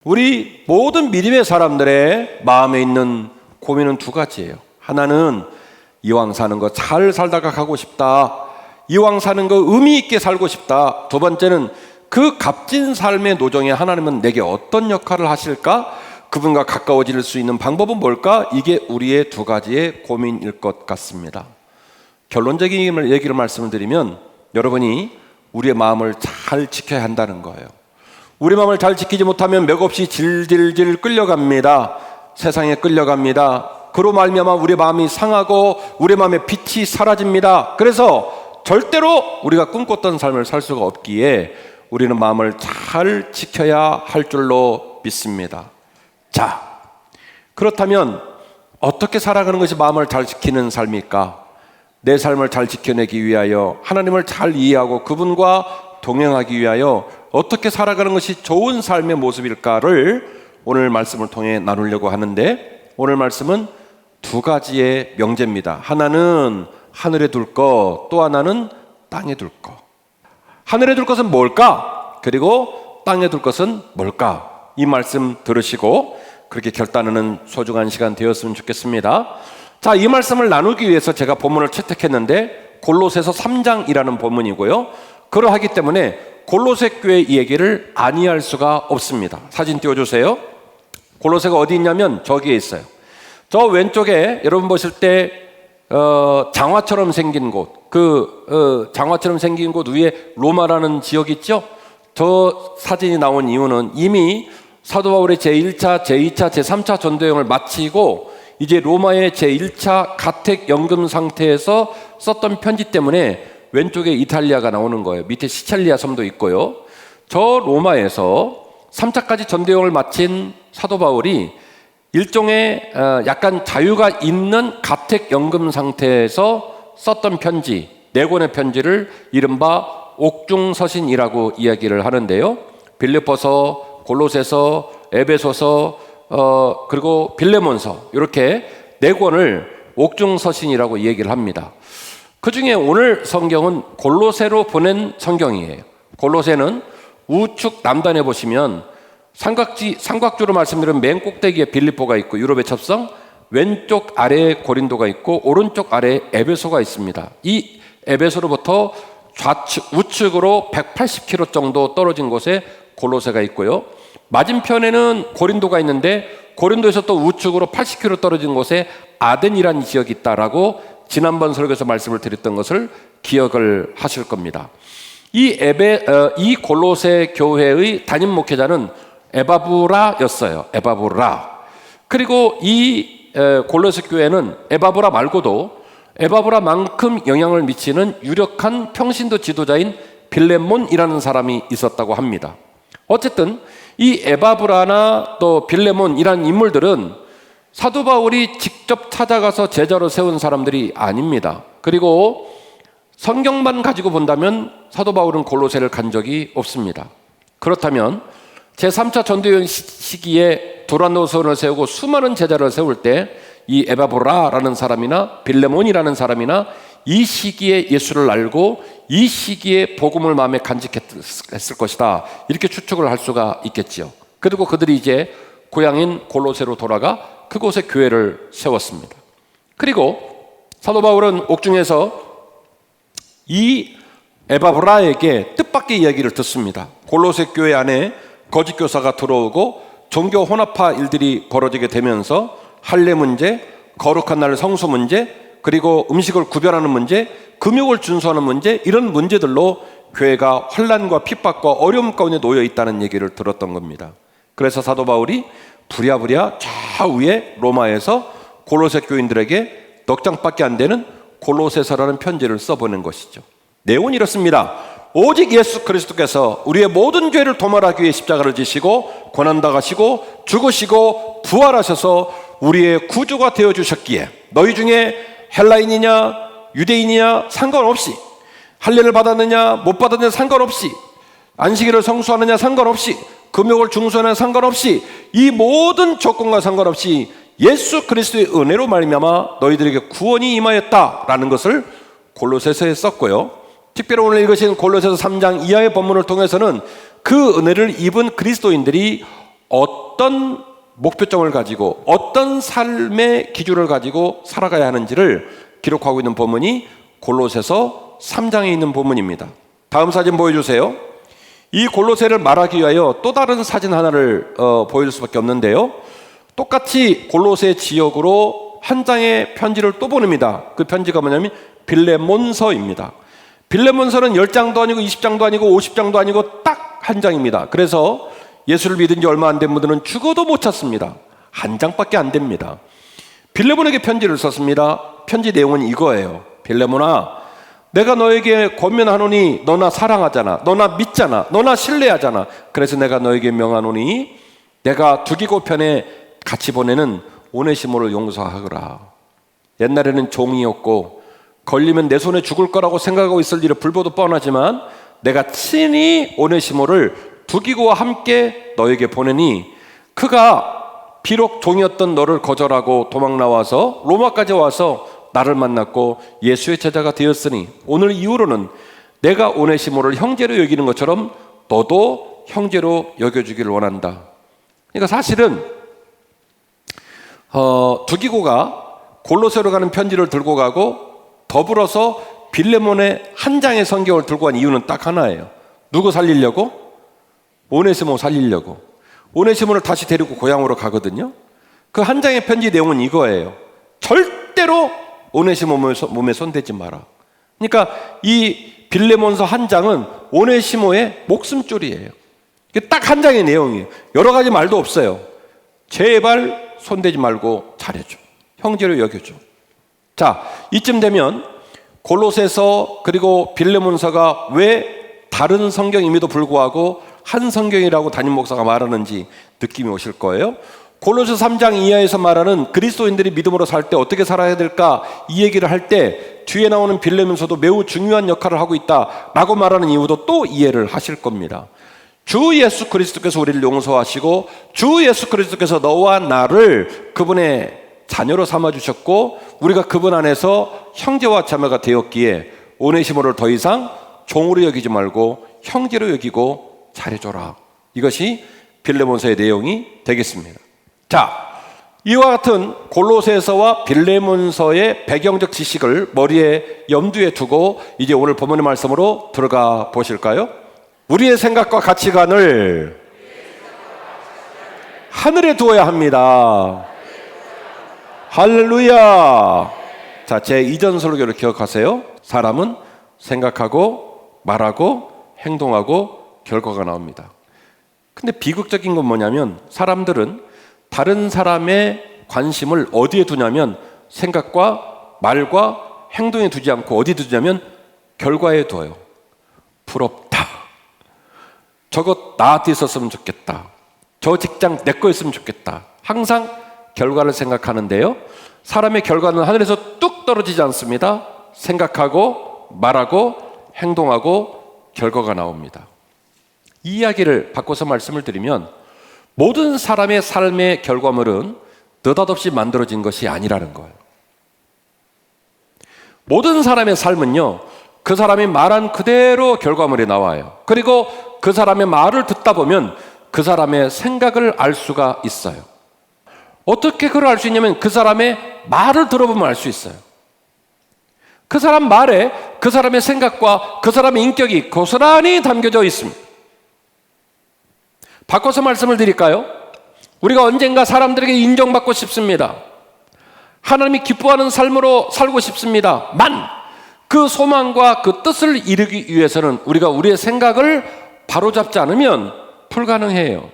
우리 모든 믿음의 사람들의 마음에 있는 고민은 두 가지예요. 하나는 이왕 사는 거 잘 살다가 가고 싶다. 이왕 사는 거 의미 있게 살고 싶다. 두 번째는 그 값진 삶의 노정에 하나님은 내게 어떤 역할을 하실까? 그분과 가까워질 수 있는 방법은 뭘까? 이게 우리의 두 가지의 고민일 것 같습니다. 결론적인 얘기를 말씀을 드리면 여러분이 우리의 마음을 잘 지켜야 한다는 거예요. 우리 마음을 잘 지키지 못하면 맥없이 질질질 끌려갑니다. 세상에 끌려갑니다. 그로 말미암아 우리 마음이 상하고 우리 마음의 빛이 사라집니다. 그래서 절대로 우리가 꿈꿨던 삶을 살 수가 없기에 우리는 마음을 잘 지켜야 할 줄로 믿습니다. 자, 그렇다면 어떻게 살아가는 것이 마음을 잘 지키는 삶일까? 내 삶을 잘 지켜내기 위하여 하나님을 잘 이해하고 그분과 동행하기 위하여 어떻게 살아가는 것이 좋은 삶의 모습일까를 오늘 말씀을 통해 나누려고 하는데, 오늘 말씀은 두 가지의 명제입니다. 하나는 하늘에 둘 것, 또 하나는 땅에 둘 것. 하늘에 둘 것은 뭘까? 그리고 땅에 둘 것은 뭘까? 이 말씀 들으시고 그렇게 결단하는 소중한 시간 되었으면 좋겠습니다. 자, 이 말씀을 나누기 위해서 제가 본문을 채택했는데 골로새서 3장이라는 본문이고요. 그러하기 때문에 골로새 교회 이 얘기를 아니할 수가 없습니다. 사진 띄워주세요. 골로새가 어디 있냐면 저기에 있어요. 저 왼쪽에 여러분 보실 때 장화처럼 생긴 곳, 장화처럼 생긴 곳 위에 로마라는 지역이 있죠. 저 사진이 나온 이유는 이미 사도 바울의 제1차, 제2차, 제3차 전도여행을 마치고 이제 로마의 제1차 가택연금 상태에서 썼던 편지 때문에 왼쪽에 이탈리아가 나오는 거예요. 밑에 시찰리아 섬도 있고요. 저 로마에서 3차까지 전도여행을 마친 사도 바울이 일종의 약간 자유가 있는 가택연금 상태에서 썼던 편지, 4권의 편지를 이른바 옥중서신이라고 이야기를 하는데요. 빌립보서, 골로새서, 에베소서, 그리고 빌레몬서, 이렇게 4권을 옥중서신이라고 얘기를 합니다. 그 중에 오늘 성경은 골로새로 보낸 성경이에요. 골로새는 우측 남단에 보시면 삼각주로 말씀드린 맨 꼭대기에 빌립보가 있고 유럽의 첩성, 왼쪽 아래에 고린도가 있고 오른쪽 아래에 에베소가 있습니다. 이 에베소로부터 우측으로 180km 정도 떨어진 곳에 골로새가 있고요. 맞은편에는 고린도가 있는데 고린도에서 또 우측으로 80km 떨어진 곳에 아덴이라는 지역이 있다라고 지난번 설교에서 말씀을 드렸던 것을 기억을 하실 겁니다. 이 골로새 교회의 담임 목회자는 에바브라였어요. 에바브라. 그리고 이 골로새 교회는 에바브라 말고도 에바브라만큼 영향을 미치는 유력한 평신도 지도자인 빌레몬이라는 사람이 있었다고 합니다. 어쨌든 이 에바브라나 또 빌레몬이라는 인물들은 사도 바울이 직접 찾아가서 제자로 세운 사람들이 아닙니다. 그리고 성경만 가지고 본다면 사도 바울은 골로새를 간 적이 없습니다. 그렇다면 제3차 전도여행 시기에 도란노선을 세우고 수많은 제자를 세울 때 이 에바브라라는 사람이나 빌레몬이라는 사람이나 이 시기에 예수를 알고 이 시기에 복음을 마음에 간직했을 것이다, 이렇게 추측을 할 수가 있겠지요. 그리고 그들이 이제 고향인 골로새로 돌아가 그곳에 교회를 세웠습니다. 그리고 사도 바울은 옥중에서 이 에바브라에게 뜻밖의 이야기를 듣습니다. 골로새 교회 안에 거짓 교사가 들어오고 종교 혼합화 일들이 벌어지게 되면서 할례 문제, 거룩한 날 성수 문제, 그리고 음식을 구별하는 문제, 금욕을 준수하는 문제, 이런 문제들로 교회가 혼란과 핍박과 어려움 가운데 놓여 있다는 얘기를 들었던 겁니다. 그래서 사도 바울이 부랴부랴 저 위에 로마에서 골로새 교인들에게 넉 장밖에 안 되는 골로새서라는 편지를 써보낸 것이죠. 내용은 이렇습니다. 오직 예수 그리스도께서 우리의 모든 죄를 도말하기 위해 십자가를 지시고 고난당하시고 죽으시고 부활하셔서 우리의 구주가 되어주셨기에 너희 중에 헬라인이냐 유대인이냐 상관없이, 할례를 받았느냐 못 받았느냐 상관없이, 안식일을 성수하느냐 상관없이, 금욕을 중수하느냐 상관없이, 이 모든 조건과 상관없이 예수 그리스도의 은혜로 말미암아 너희들에게 구원이 임하였다라는 것을 골로새서에 썼고요. 특별히 오늘 읽으신 골로새서 3장 이하의 본문을 통해서는 그 은혜를 입은 그리스도인들이 어떤 목표점을 가지고 어떤 삶의 기준을 가지고 살아가야 하는지를 기록하고 있는 본문이 골로새서 3장에 있는 본문입니다. 다음 사진 보여주세요. 이 골로새를 말하기 위하여 또 다른 사진 하나를 보여줄 수밖에 없는데요. 똑같이 골로새 지역으로 한 장의 편지를 또 보냅니다. 그 편지가 뭐냐면 빌레몬서입니다. 빌레몬서는 10장도 아니고 20장도 아니고 50장도 아니고 딱 한 장입니다. 그래서 예수를 믿은 지 얼마 안 된 분들은 죽어도 못 찾습니다. 한 장밖에 안 됩니다. 빌레몬에게 편지를 썼습니다. 편지 내용은 이거예요. 빌레몬아, 내가 너에게 권면하노니 너나 사랑하잖아, 너나 믿잖아, 너나 신뢰하잖아. 그래서 내가 너에게 명하노니 내가 두기고 편에 같이 보내는 오네시모를 용서하거라. 옛날에는 종이었고 걸리면 내 손에 죽을 거라고 생각하고 있을 일이 불보듯 뻔하지만 내가 친히 오네시모를 두기고와 함께 너에게 보내니 그가 비록 종이었던 너를 거절하고 도망 나와서 로마까지 와서 나를 만났고 예수의 제자가 되었으니 오늘 이후로는 내가 오네시모를 형제로 여기는 것처럼 너도 형제로 여겨주기를 원한다. 그러니까 사실은 두기고가 골로새로 가는 편지를 들고 가고 더불어서 빌레몬의 한 장의 성경을 들고 간 이유는 딱 하나예요. 누구 살리려고? 오네시모 살리려고. 오네시모를 다시 데리고 고향으로 가거든요. 그 한 장의 편지 내용은 이거예요. 절대로 오네시모 몸에 손대지 마라. 그러니까 이 빌레몬서 한 장은 오네시모의 목숨줄이에요. 이게 딱 한 장의 내용이에요. 여러 가지 말도 없어요. 제발 손대지 말고 잘해줘. 형제로 여겨줘. 자, 이쯤 되면 골로새서 그리고 빌레몬서가 왜 다른 성경임에도 불구하고 한 성경이라고 담임 목사가 말하는지 느낌이 오실 거예요. 골로새 3장 이하에서 말하는 그리스도인들이 믿음으로 살 때 어떻게 살아야 될까 이 얘기를 할 때 뒤에 나오는 빌레몬서도 매우 중요한 역할을 하고 있다라고 말하는 이유도 또 이해를 하실 겁니다. 주 예수 그리스도께서 우리를 용서하시고 주 예수 그리스도께서 너와 나를 그분의 자녀로 삼아주셨고 우리가 그분 안에서 형제와 자매가 되었기에 오네시모를 더 이상 종으로 여기지 말고 형제로 여기고 잘해줘라. 이것이 빌레몬서의 내용이 되겠습니다. 자, 이와 같은 골로새서와 빌레몬서의 배경적 지식을 머리에 염두에 두고 이제 오늘 본문의 말씀으로 들어가 보실까요? 우리의 생각과 가치관을 하늘에 두어야 합니다. 할렐루야. 자, 제 이전 설교를 기억하세요. 사람은 생각하고 말하고 행동하고 결과가 나옵니다. 근데 비극적인 건 뭐냐면 사람들은 다른 사람의 관심을 어디에 두냐면 생각과 말과 행동에 두지 않고 어디에 두냐면 결과에 둬요. 부럽다. 저거 나한테 있었으면 좋겠다. 저 직장 내 거였으면 좋겠다. 항상 결과를 생각하는데요. 사람의 결과는 하늘에서 뚝 떨어지지 않습니다. 생각하고 말하고 행동하고 결과가 나옵니다. 이 이야기를 바꿔서 말씀을 드리면 모든 사람의 삶의 결과물은 느닷없이 만들어진 것이 아니라는 거예요. 모든 사람의 삶은요, 그 사람이 말한 그대로 결과물이 나와요. 그리고 그 사람의 말을 듣다 보면 그 사람의 생각을 알 수가 있어요. 어떻게 그걸 알 수 있냐면 그 사람의 말을 들어보면 알 수 있어요. 그 사람 말에 그 사람의 생각과 그 사람의 인격이 고스란히 담겨져 있습니다. 바꿔서 말씀을 드릴까요? 우리가 언젠가 사람들에게 인정받고 싶습니다. 하나님이 기뻐하는 삶으로 살고 싶습니다만 그 소망과 그 뜻을 이루기 위해서는 우리가 우리의 생각을 바로잡지 않으면 불가능해요.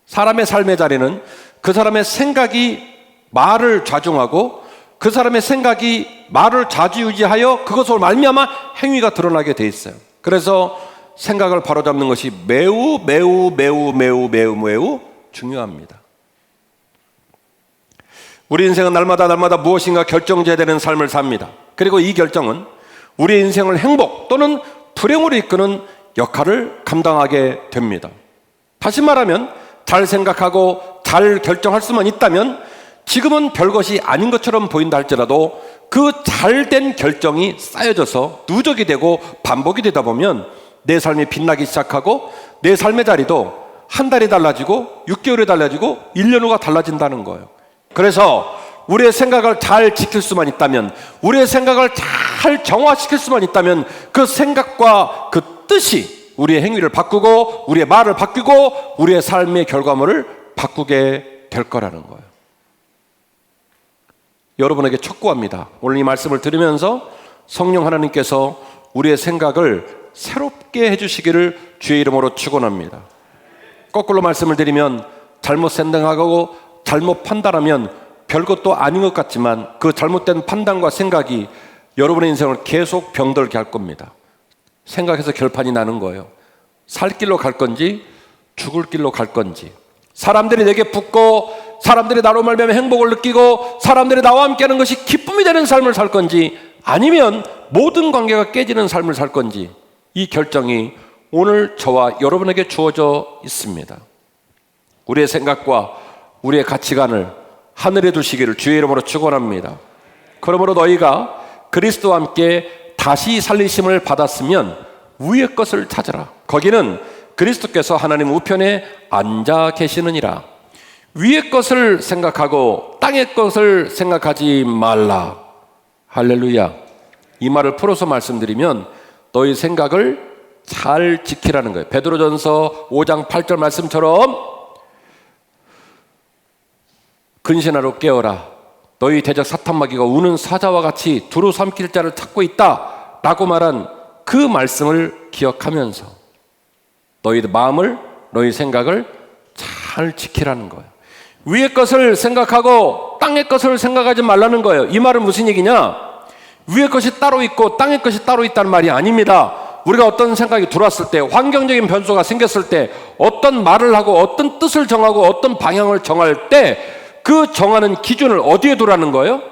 사람의 삶의 자리는 그 사람의 생각이 말을 좌중하고 그 사람의 생각이 말을 좌지우지하여 그것으로 말미암아 행위가 드러나게 돼 있어요. 그래서 생각을 바로잡는 것이 매우 중요합니다. 우리 인생은 날마다 무엇인가 결정져야 되는 삶을 삽니다. 그리고 이 결정은 우리의 인생을 행복 또는 불행으로 이끄는 역할을 감당하게 됩니다. 다시 말하면 잘 생각하고 잘 결정할 수만 있다면 지금은 별것이 아닌 것처럼 보인다 할지라도 그 잘된 결정이 쌓여져서 누적이 되고 반복이 되다 보면 내 삶이 빛나기 시작하고 내 삶의 자리도 한 달이 달라지고 6개월이 달라지고 1년 후가 달라진다는 거예요. 그래서 우리의 생각을 잘 지킬 수만 있다면, 우리의 생각을 잘 정화시킬 수만 있다면 그 생각과 그 뜻이 우리의 행위를 바꾸고 우리의 말을 바꾸고 우리의 삶의 결과물을 바꾸게 될 거라는 거예요. 여러분에게 촉구합니다. 오늘 이 말씀을 들으면서 성령 하나님께서 우리의 생각을 새롭게 해주시기를 주의 이름으로 축원합니다. 거꾸로 말씀을 드리면 잘못 생각하고 잘못 판단하면 별것도 아닌 것 같지만 그 잘못된 판단과 생각이 여러분의 인생을 계속 병들게 할 겁니다. 생각해서 결판이 나는 거예요. 살 길로 갈 건지 죽을 길로 갈 건지, 사람들이 내게 붙고 사람들이 나로 말미암아 행복을 느끼고 사람들이 나와 함께하는 것이 기쁨이 되는 삶을 살 건지, 아니면 모든 관계가 깨지는 삶을 살 건지, 이 결정이 오늘 저와 여러분에게 주어져 있습니다. 우리의 생각과 우리의 가치관을 하늘에 두시기를 주의 이름으로 축원합니다. 그러므로 너희가 그리스도와 함께 다시 살리심을 받았으면 위의 것을 찾으라. 거기는 그리스도께서 하나님 우편에 앉아 계시느니라. 위의 것을 생각하고 땅의 것을 생각하지 말라. 할렐루야. 이 말을 풀어서 말씀드리면 너희 생각을 잘 지키라는 거예요. 베드로전서 5장 8절 말씀처럼 근신하러 깨어라. 너희 대적 사탄마귀가 우는 사자와 같이 두루 삼킬 자를 찾고 있다 라고 말한 그 말씀을 기억하면서 너희 마음을, 너희 생각을 잘 지키라는 거예요. 위의 것을 생각하고 땅의 것을 생각하지 말라는 거예요. 이 말은 무슨 얘기냐? 위의 것이 따로 있고 땅의 것이 따로 있다는 말이 아닙니다. 우리가 어떤 생각이 들어왔을 때, 환경적인 변수가 생겼을 때, 어떤 말을 하고 어떤 뜻을 정하고 어떤 방향을 정할 때 그 정하는 기준을 어디에 두라는 거예요?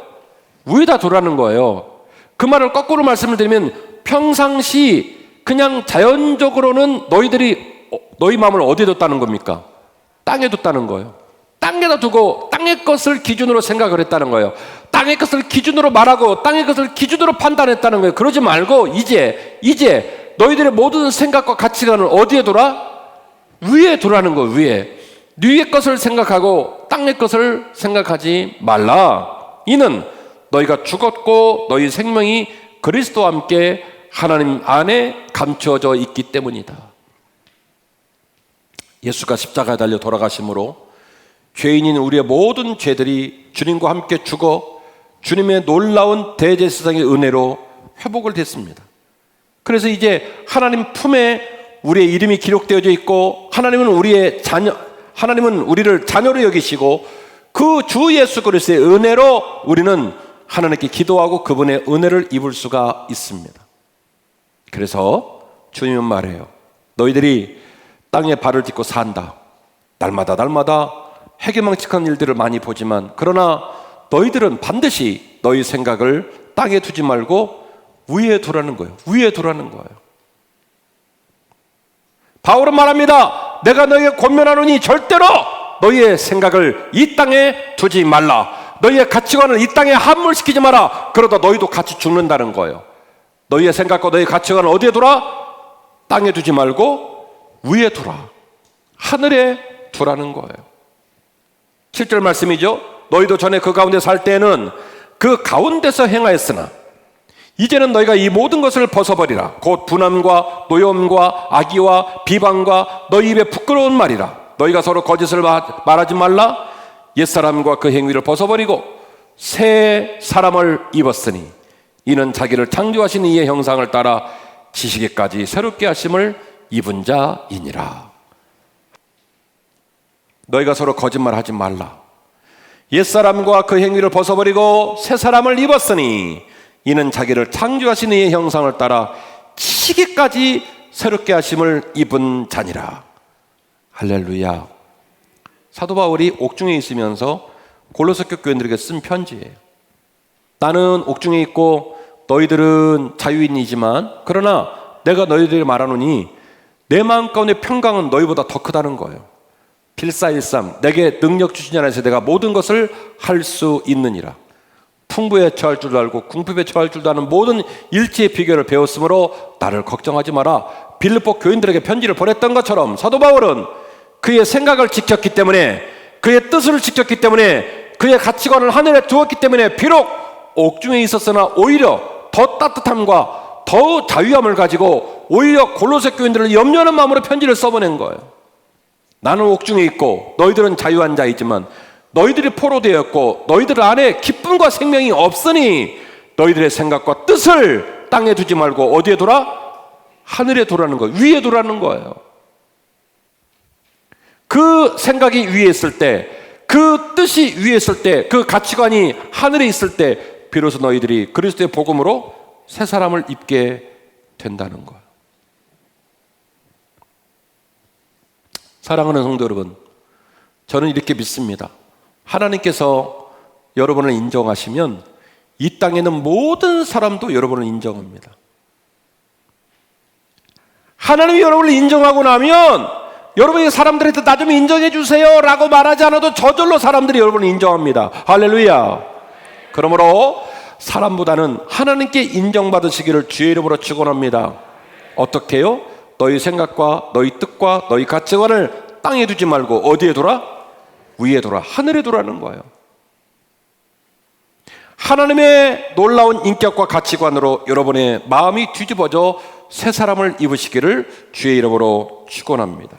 위에다 두라는 거예요. 그 말을 거꾸로 말씀을 드리면 평상시 그냥 자연적으로는 너희 마음을 어디에 뒀다는 겁니까? 땅에 뒀다는 거예요. 땅에다 두고 땅의 것을 기준으로 생각을 했다는 거예요. 땅의 것을 기준으로 말하고 땅의 것을 기준으로 판단했다는 거예요. 그러지 말고 이제 너희들의 모든 생각과 가치관을 어디에 두라? 위에 두라는 거예요. 위의 것을 생각하고 땅의 것을 생각하지 말라. 이는 너희가 죽었고 너희 생명이 그리스도와 함께 하나님 안에 감추어져 있기 때문이다. 예수가 십자가에 달려 돌아가심으로 죄인인 우리의 모든 죄들이 주님과 함께 죽어 주님의 놀라운 대제사장의 은혜로 회복을 됐습니다. 그래서 이제 하나님 품에 우리의 이름이 기록되어져 있고 하나님은 우리를 자녀로 여기시고 그 주 예수 그리스도의 은혜로 우리는 하나님께 기도하고 그분의 은혜를 입을 수가 있습니다. 그래서 주님은 말해요. 너희들이 땅에 발을 딛고 산다. 날마다 해괴망측한 일들을 많이 보지만 그러나 너희들은 반드시 너희 생각을 땅에 두지 말고 위에 두라는 거예요. 위에 두라는 거예요. 바울은 말합니다. 내가 너희에게 권면하노니 절대로 너희의 생각을 이 땅에 두지 말라. 너희의 가치관을 이 땅에 함몰시키지 마라. 그러다 너희도 같이 죽는다는 거예요. 너희의 생각과 너희의 가치관을 어디에 두라? 땅에 두지 말고 위에 두라. 하늘에 두라는 거예요. 7절 말씀이죠. 너희도 전에 그 가운데 살 때에는 그 가운데서 행하였으나 이제는 너희가 이 모든 것을 벗어버리라. 곧 분함과 노염과 악의와 비방과 너희 입에 부끄러운 말이라. 너희가 서로 거짓을 말하지 말라. 옛사람과 그 행위를 벗어버리고 새 사람을 입었으니 이는 자기를 창조하신 이의 형상을 따라 지식에까지 새롭게 하심을 입은 자이니라. 너희가 서로 거짓말하지 말라. 옛사람과 그 행위를 벗어버리고 새 사람을 입었으니 이는 자기를 창조하신 이의 형상을 따라 지식에까지 새롭게 하심을 입은 자니라. 할렐루야. 사도 바울이 옥중에 있으면서 골로새 교인들에게 쓴 편지예요. 나는 옥중에 있고 너희들은 자유인이지만 그러나 내가 너희들에게 말하노니 내 마음 가운데 평강은 너희보다 더 크다는 거예요. 필사일삼 내게 능력 주신 자라서 내가 모든 것을 할 수 있느니라. 풍부에 처할 줄도 알고 궁핍에 처할 줄도 아는 모든 일치의 비결을 배웠으므로 나를 걱정하지 마라. 빌립보 교인들에게 편지를 보냈던 것처럼 사도 바울은 그의 생각을 지켰기 때문에, 그의 뜻을 지켰기 때문에, 그의 가치관을 하늘에 두었기 때문에 비록 옥중에 있었으나 오히려 더 따뜻함과 더 자유함을 가지고 오히려 골로새 교인들을 염려하는 마음으로 편지를 써보낸 거예요. 나는 옥중에 있고 너희들은 자유한 자이지만 너희들이 포로되었고 너희들 안에 기쁨과 생명이 없으니 너희들의 생각과 뜻을 땅에 두지 말고 어디에 두라? 하늘에 두라는 거예요. 위에 두라는 거예요. 그 생각이 위에 있을 때, 그 뜻이 위에 있을 때, 그 가치관이 하늘에 있을 때 비로소 너희들이 그리스도의 복음으로 새 사람을 입게 된다는 거예요. 사랑하는 성도 여러분, 저는 이렇게 믿습니다. 하나님께서 여러분을 인정하시면 이 땅에 있는 모든 사람도 여러분을 인정합니다. 하나님이 여러분을 인정하고 나면 여러분이 사람들한테 나 좀 인정해 주세요 라고 말하지 않아도 저절로 사람들이 여러분을 인정합니다. 할렐루야. 그러므로 사람보다는 하나님께 인정받으시기를 주의 이름으로 축원합니다. 어떻게 해요? 너희 생각과 너희 뜻과 너희 가치관을 땅에 두지 말고 어디에 두라? 위에 두라. 하늘에 두라는 거예요. 하나님의 놀라운 인격과 가치관으로 여러분의 마음이 뒤집어져 새 사람을 입으시기를 주의 이름으로 축원합니다.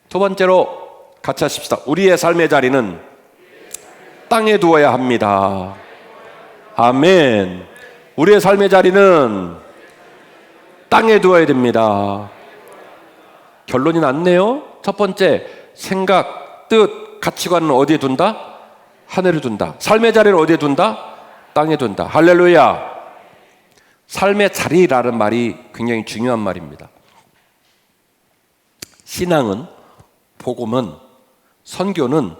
두 번째로 같이 하십시다. 우리의 삶의 자리는 땅에 두어야 합니다. 아멘. 우리의 삶의 자리는 땅에 두어야 됩니다. 결론이 났네요. 첫 번째, 생각, 뜻, 가치관은 어디에 둔다? 하늘에 둔다. 삶의 자리를 어디에 둔다? 땅에 둔다. 할렐루야. 삶의 자리라는 말이 굉장히 중요한 말입니다. 신앙은, 복음은, 선교는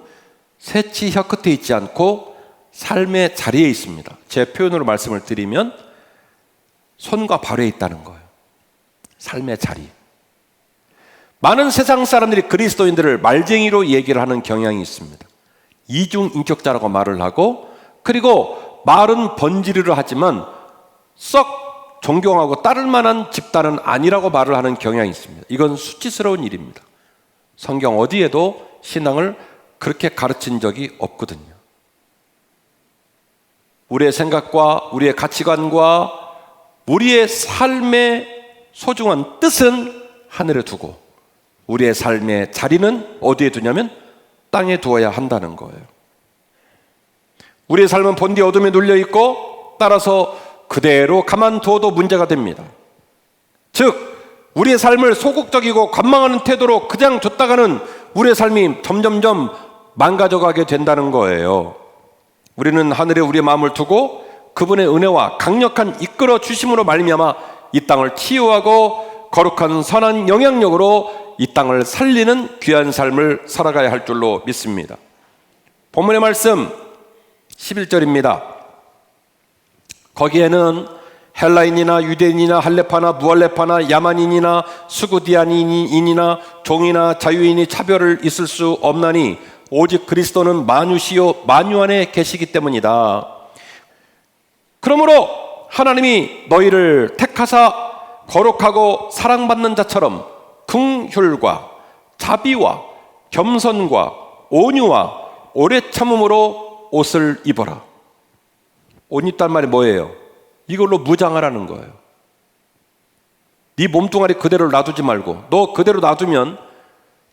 새치 혀끝에 있지 않고 삶의 자리에 있습니다. 제 표현으로 말씀을 드리면 손과 발에 있다는 거예요. 삶의 자리. 많은 세상 사람들이 그리스도인들을 말쟁이로 얘기를 하는 경향이 있습니다. 이중인격자라고 말을 하고, 그리고 말은 번지르르 하지만 썩 존경하고 따를 만한 집단은 아니라고 말을 하는 경향이 있습니다. 이건 수치스러운 일입니다. 성경 어디에도 신앙을 그렇게 가르친 적이 없거든요. 우리의 생각과 우리의 가치관과 우리의 삶의 소중한 뜻은 하늘에 두고 우리의 삶의 자리는 어디에 두냐면 땅에 두어야 한다는 거예요. 우리의 삶은 본디 어둠에 눌려 있고 따라서 그대로 가만두어도 문제가 됩니다. 즉 우리의 삶을 소극적이고 관망하는 태도로 그냥 뒀다가는 우리의 삶이 점점점 망가져가게 된다는 거예요. 우리는 하늘에 우리의 마음을 두고 그분의 은혜와 강력한 이끌어 주심으로 말미암아 이 땅을 치유하고 거룩한 선한 영향력으로 이 땅을 살리는 귀한 삶을 살아가야 할 줄로 믿습니다. 본문의 말씀 11절입니다. 거기에는 헬라인이나 유대인이나 할레파나 무할레파나 야만인이나 수구디아인이나 종이나 자유인이 차별을 있을 수 없나니 오직 그리스도는 만유시요 만유 안에 계시기 때문이다. 그러므로 하나님이 너희를 택하사 거룩하고 사랑받는 자처럼 긍휼과 자비와 겸손과 온유와 오래 참음으로 옷을 입어라. 옷 입단 말이 뭐예요? 이걸로 무장하라는 거예요. 네 몸뚱아리 그대로 놔두지 말고, 너 그대로 놔두면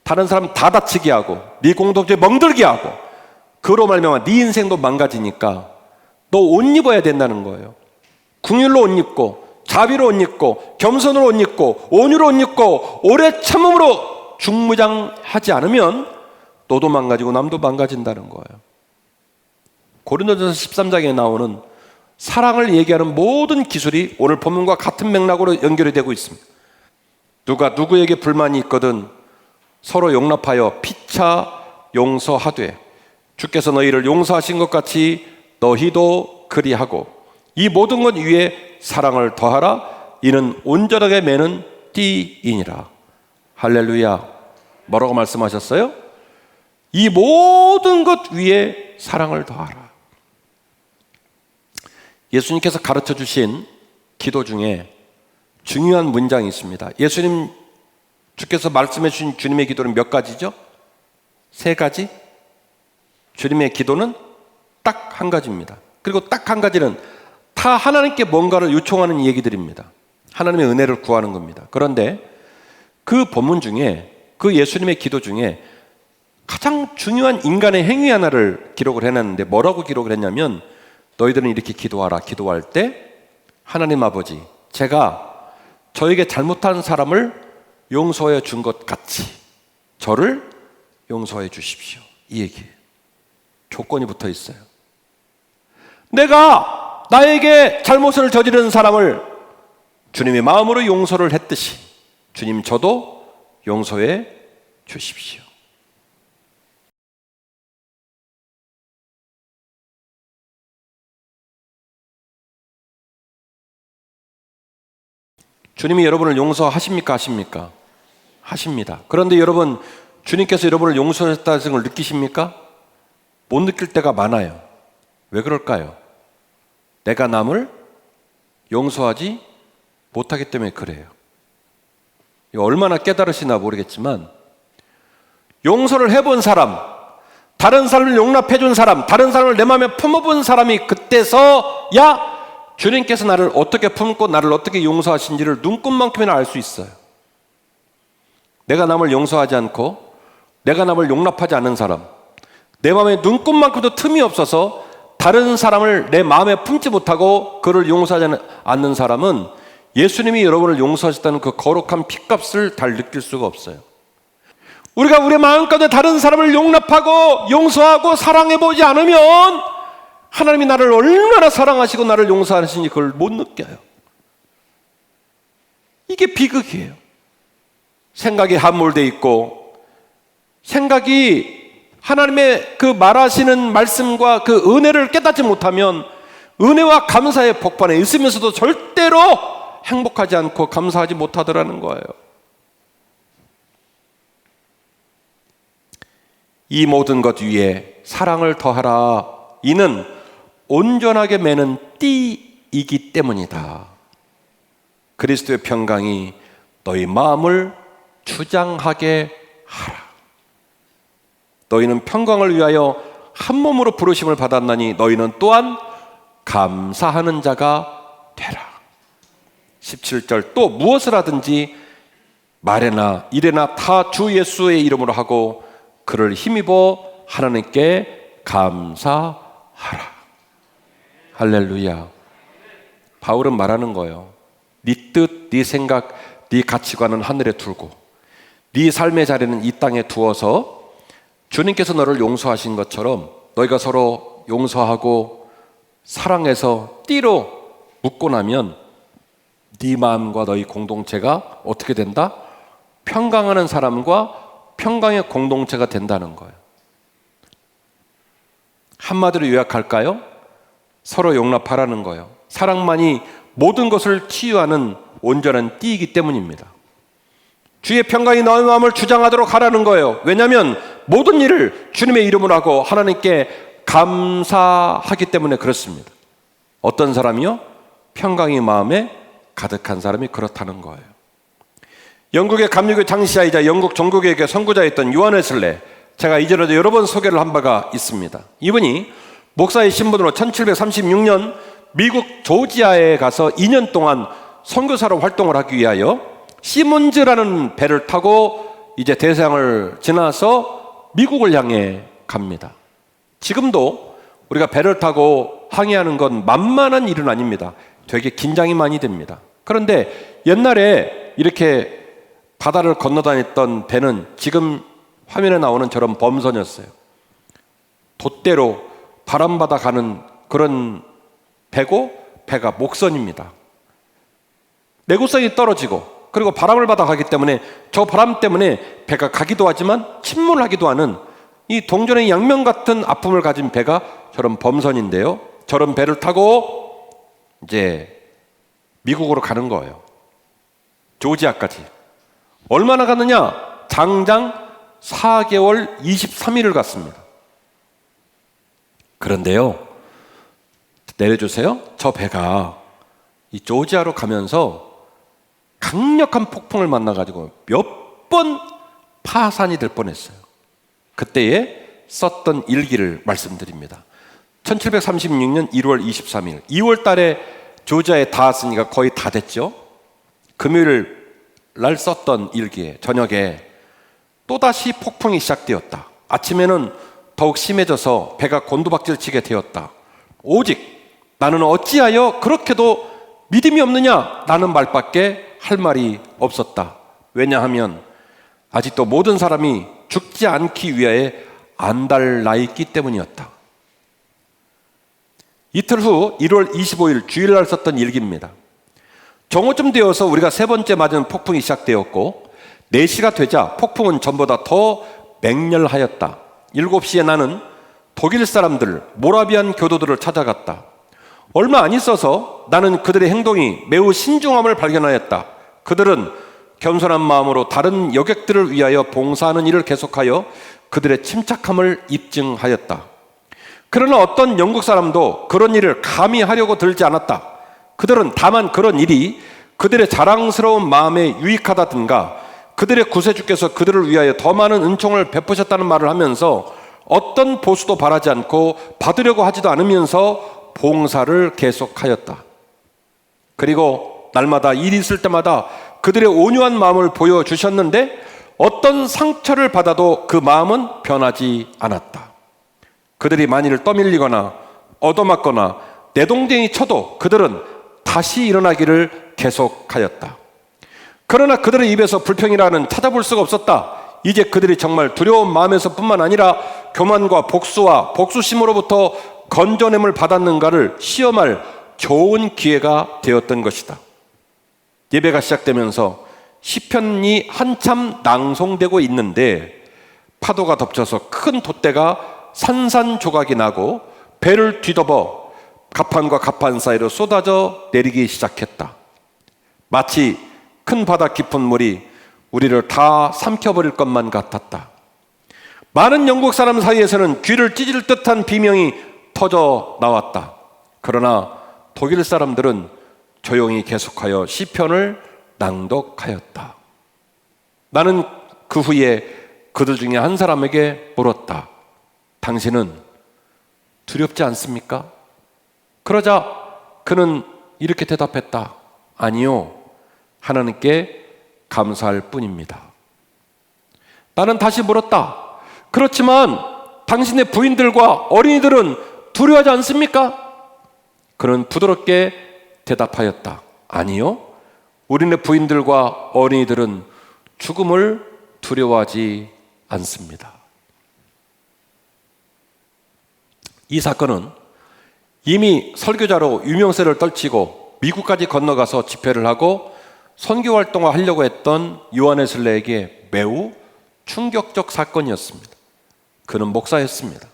다른 사람 다 다치게 하고 네 공동체에 멍들게 하고 그로 말미암아 네 인생도 망가지니까 너 옷 입어야 된다는 거예요. 긍휼로 옷 입고 자비로 옷 입고 겸손으로 옷 입고 온유로 옷 입고 오래 참음으로 중무장하지 않으면 너도 망가지고 남도 망가진다는 거예요. 고린도전서 13장에 나오는 사랑을 얘기하는 모든 기술이 오늘 본문과 같은 맥락으로 연결이 되고 있습니다. 누가 누구에게 불만이 있거든 서로 용납하여 피차 용서하되 주께서 너희를 용서하신 것 같이 너희도 그리하고 이 모든 것 위에 사랑을 더하라. 이는 온전하게 매는 띠이니라. 할렐루야. 뭐라고 말씀하셨어요? 이 모든 것 위에 사랑을 더하라. 예수님께서 가르쳐 주신 기도 중에 중요한 문장이 있습니다. 주께서 말씀해 주신 주님의 기도는 몇 가지죠? 3가지? 주님의 기도는 딱 한 가지입니다. 그리고 딱 한 가지는 다 하나님께 뭔가를 요청하는 얘기들입니다. 하나님의 은혜를 구하는 겁니다. 그런데 그 본문 중에, 그 예수님의 기도 중에 가장 중요한 인간의 행위 하나를 기록을 해놨는데 뭐라고 기록을 했냐면, 너희들은 이렇게 기도하라. 기도할 때 하나님 아버지, 제가 저에게 잘못한 사람을 용서해 준 것 같이 저를 용서해 주십시오. 이 얘기예요. 조건이 붙어 있어요. 내가 나에게 잘못을 저지른 사람을 주님의 마음으로 용서를 했듯이 주님 저도 용서해 주십시오. 주님이 여러분을 용서하십니까? 하십니까? 하십니다. 그런데 여러분, 주님께서 여러분을 용서했다는 것을 느끼십니까? 못 느낄 때가 많아요. 왜 그럴까요? 내가 남을 용서하지 못하기 때문에 그래요. 이거 얼마나 깨달으시나 모르겠지만, 용서를 해본 사람, 다른 사람을 용납해준 사람, 다른 사람을 내 마음에 품어본 사람이 그때서야 주님께서 나를 어떻게 품고 나를 어떻게 용서하신지를 눈꽃만큼이나 알 수 있어요. 내가 남을 용서하지 않고 내가 남을 용납하지 않는 사람, 내 마음에 눈꽃만큼도 틈이 없어서 다른 사람을 내 마음에 품지 못하고 그를 용서하지 않는 사람은 예수님이 여러분을 용서하셨다는 그 거룩한 핏값을 잘 느낄 수가 없어요. 우리가 우리 마음가운데 다른 사람을 용납하고 용서하고 사랑해보지 않으면 하나님이 나를 얼마나 사랑하시고 나를 용서하시는지 그걸 못 느껴요. 이게 비극이에요. 생각이 함몰되어 있고, 생각이 하나님의 그 말하시는 말씀과 그 은혜를 깨닫지 못하면 은혜와 감사의 복판에 있으면서도 절대로 행복하지 않고 감사하지 못하더라는 거예요. 이 모든 것 위에 사랑을 더하라. 이는 온전하게 매는 띠이기 때문이다. 그리스도의 평강이 너희 마음을 주장하게 하라. 너희는 평강을 위하여 한 몸으로 부르심을 받았나니 너희는 또한 감사하는 자가 되라. 17절, 또 무엇을 하든지 말에나 일에나 다 주 예수의 이름으로 하고 그를 힘입어 하나님께 감사하라. 할렐루야. 바울은 말하는 거예요. 네 뜻, 네 생각, 네 가치관은 하늘에 두고 네 삶의 자리는 이 땅에 두어서 주님께서 너를 용서하신 것처럼 너희가 서로 용서하고 사랑해서 띠로 묶고 나면 네 마음과 너희 공동체가 어떻게 된다? 평강하는 사람과 평강의 공동체가 된다는 거예요. 한마디로 요약할까요? 서로 용납하라는 거예요. 사랑만이 모든 것을 치유하는 온전한 띠이기 때문입니다. 주의 평강이 너희 마음을 주장하도록 하라는 거예요. 왜냐하면 모든 일을 주님의 이름으로 하고 하나님께 감사하기 때문에 그렇습니다. 어떤 사람이요? 평강이 마음에 가득한 사람이 그렇다는 거예요. 영국의 감리교 장시자이자 영국 종교개혁의 선구자였던 요한 웨슬레, 제가 이전에도 여러 번 소개를 한 바가 있습니다. 이분이 목사의 신분으로 1736년 미국 조지아에 가서 2년 동안 선교사로 활동을 하기 위하여 시몬즈라는 배를 타고 이제 대서양을 지나서 미국을 향해 갑니다. 지금도 우리가 배를 타고 항해하는 건 만만한 일은 아닙니다. 되게 긴장이 많이 됩니다. 그런데 옛날에 이렇게 바다를 건너다녔던 배는 지금 화면에 나오는 저런 범선이었어요. 돛대로 바람받아 가는 그런 배고, 배가 목선입니다. 내구성이 떨어지고 그리고 바람을 받아 가기 때문에 저 바람 때문에 배가 가기도 하지만 침몰하기도 하는 이 동전의 양면 같은 아픔을 가진 배가 저런 범선인데요. 저런 배를 타고 이제 미국으로 가는 거예요. 조지아까지. 얼마나 갔느냐? 장장 4개월 23일을 갔습니다. 그런데요, 내려주세요. 저 배가 이 조지아로 가면서 강력한 폭풍을 만나가지고 몇 번 파산이 될 뻔했어요. 그때에 썼던 일기를 말씀드립니다. 1736년 1월 23일 2월 달에 조지아에 닿았으니까 거의 다 됐죠. 금요일 날 썼던 일기에 저녁에 또다시 폭풍이 시작되었다. 아침에는 더욱 심해져서 배가 곤두박질 치게 되었다. 오직 나는 어찌하여 그렇게도 믿음이 없느냐? 라는 말밖에 할 말이 없었다. 왜냐하면 아직도 모든 사람이 죽지 않기 위하여 안달나 있기 때문이었다. 이틀 후 1월 25일 주일날 썼던 일기입니다. 정오쯤 되어서 우리가 세 번째 맞은 폭풍이 시작되었고 4시가 되자 폭풍은 전보다 더 맹렬하였다. 7시에 나는 독일 사람들, 모라비안 교도들을 찾아갔다. 얼마 안 있어서 나는 그들의 행동이 매우 신중함을 발견하였다. 그들은 겸손한 마음으로 다른 여객들을 위하여 봉사하는 일을 계속하여 그들의 침착함을 입증하였다. 그러나 어떤 영국 사람도 그런 일을 감히 하려고 들지 않았다. 그들은 다만 그런 일이 그들의 자랑스러운 마음에 유익하다든가 그들의 구세주께서 그들을 위하여 더 많은 은총을 베푸셨다는 말을 하면서 어떤 보수도 바라지 않고 받으려고 하지도 않으면서 봉사를 계속하였다. 그리고 날마다 일이 있을 때마다 그들의 온유한 마음을 보여주셨는데 어떤 상처를 받아도 그 마음은 변하지 않았다. 그들이 만일 떠밀리거나 얻어맞거나 내동댕이 쳐도 그들은 다시 일어나기를 계속하였다. 그러나 그들의 입에서 불평이라는 찾아볼 수가 없었다. 이제 그들이 정말 두려운 마음에서 뿐만 아니라 교만과 복수와 복수심으로부터 건져냄을 받았는가를 시험할 좋은 기회가 되었던 것이다. 예배가 시작되면서 시편이 한참 낭송되고 있는데 파도가 덮쳐서 큰 돛대가 산산조각이 나고 배를 뒤덮어 갑판과 갑판 사이로 쏟아져 내리기 시작했다. 마치 큰 바다 깊은 물이 우리를 다 삼켜버릴 것만 같았다. 많은 영국 사람 사이에서는 귀를 찢을 듯한 비명이 터져 나왔다. 그러나 독일 사람들은 조용히 계속하여 시편을 낭독하였다. 나는 그 후에 그들 중에 한 사람에게 물었다. 당신은 두렵지 않습니까? 그러자 그는 이렇게 대답했다. 아니요. 하나님께 감사할 뿐입니다. 나는 다시 물었다. 그렇지만 당신의 부인들과 어린이들은 두려워하지 않습니까? 그는 부드럽게 대답하였다. 아니요. 우리네 부인들과 어린이들은 죽음을 두려워하지 않습니다. 이 사건은 이미 설교자로 유명세를 떨치고 미국까지 건너가서 집회를 하고 선교 활동을 하려고 했던 요한 웨슬레에게 매우 충격적 사건이었습니다. 그는 목사였습니다.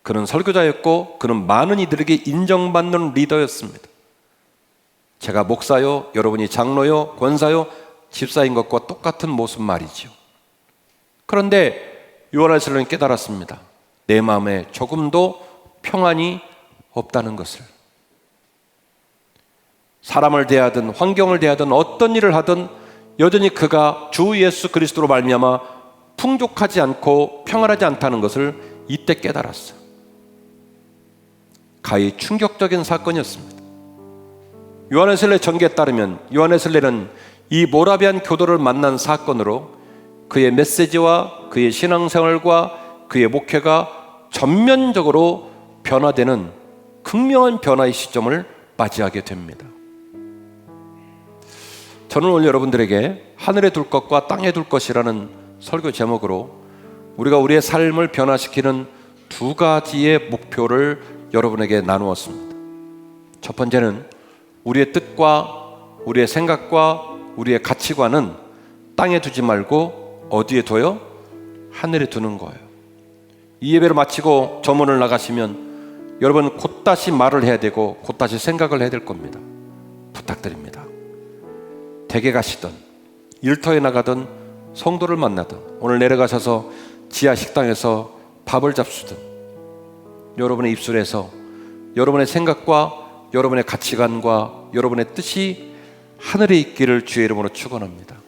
그는 설교자였고 그는 많은 이들에게 인정받는 리더였습니다. 제가 목사요, 여러분이 장로요, 권사요, 집사인 것과 똑같은 모습 말이죠. 그런데 요한 웨슬레는 깨달았습니다. 내 마음에 조금도 평안이 없다는 것을. 사람을 대하든 환경을 대하든 어떤 일을 하든 여전히 그가 주 예수 그리스도로 말미암아 풍족하지 않고 평안하지 않다는 것을 이때 깨달았어요. 가히 충격적인 사건이었습니다. 요한 웨슬레 전기에 따르면 요한 웨슬레는 이 모라비안 교도를 만난 사건으로 그의 메시지와 그의 신앙생활과 그의 목회가 전면적으로 변화되는 극명한 변화의 시점을 맞이하게 됩니다. 저는 오늘 여러분들에게 하늘에 둘 것과 땅에 둘 것이라는 설교 제목으로 우리가 우리의 삶을 변화시키는 두 가지의 목표를 여러분에게 나누었습니다. 첫 번째는 우리의 뜻과 우리의 생각과 우리의 가치관은 땅에 두지 말고 어디에 둬요? 하늘에 두는 거예요. 이 예배를 마치고 점원을 나가시면 여러분 곧다시 말을 해야 되고 곧다시 생각을 해야 될 겁니다. 부탁드립니다. 댁에 가시든 일터에 나가든 성도를 만나든 오늘 내려가셔서 지하 식당에서 밥을 잡수든 여러분의 입술에서 여러분의 생각과 여러분의 가치관과 여러분의 뜻이 하늘에 있기를 주의 이름으로 축원합니다.